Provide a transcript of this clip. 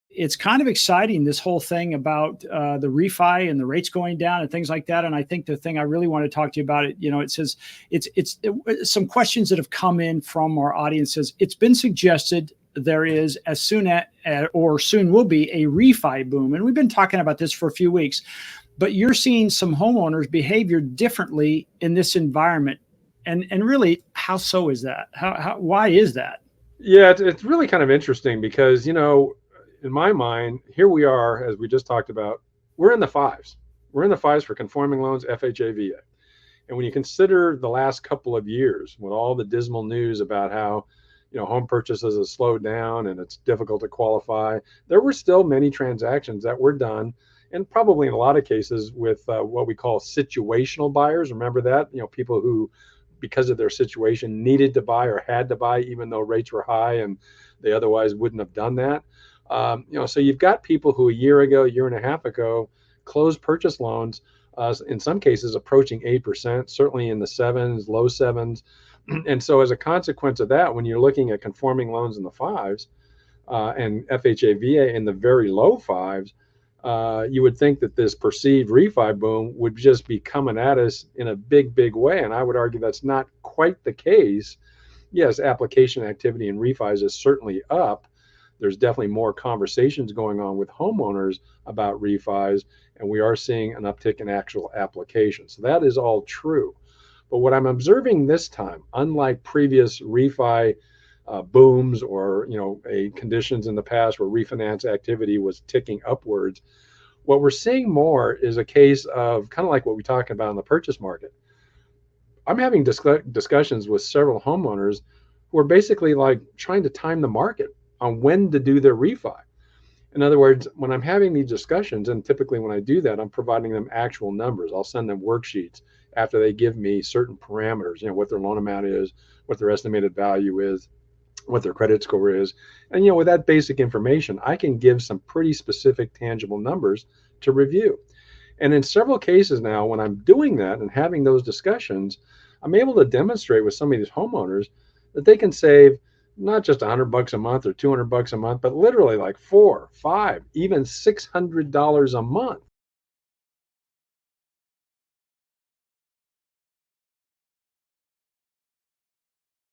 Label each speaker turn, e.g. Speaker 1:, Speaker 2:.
Speaker 1: It's kind of exciting, this whole thing about the refi and the rates going down and things like that. And I think the thing I really want to talk to you about, it says it's some questions that have come in from our audiences. It's been suggested there is as soon as or soon will be a refi boom, and we've been talking about this for a few weeks. But you're seeing some homeowners behavior differently in this environment, and really, how so is that? Why is that?
Speaker 2: Yeah, it's really kind of interesting because, in my mind, here we are, as we just talked about, we're in the fives. We're in the fives for conforming loans, FHA, VA. And when you consider the last couple of years with all the dismal news about how, home purchases have slowed down and it's difficult to qualify, there were still many transactions that were done, and probably in a lot of cases with what we call situational buyers. Remember that? People who, because of their situation, needed to buy or had to buy even though rates were high and they otherwise wouldn't have done that. So you've got people who a year and a half ago closed purchase loans, in some cases approaching 8%, certainly in the sevens, low sevens. And so as a consequence of that, when you're looking at conforming loans in the fives and FHA, VA in the very low fives, you would think that this perceived refi boom would just be coming at us in a big, big way. And I would argue that's not quite the case. Yes, application activity in refis is certainly up. There's definitely more conversations going on with homeowners about refis, and we are seeing an uptick in actual applications. So that is all true. But what I'm observing this time, unlike previous refi booms or conditions in the past where refinance activity was ticking upwards, what we're seeing more is a case of kind of like what we talked about in the purchase market. I'm having discussions with several homeowners who are basically like trying to time the market on when to do their refi. In other words, when I'm having these discussions, and typically when I do that, I'm providing them actual numbers. I'll send them worksheets after they give me certain parameters, what their loan amount is, what their estimated value is, what their credit score is. And, with that basic information, I can give some pretty specific, tangible numbers to review. And in several cases now, when I'm doing that and having those discussions, I'm able to demonstrate with some of these homeowners that they can save not just $100 a month or $200 a month, but literally like $400, $500, even $600 a month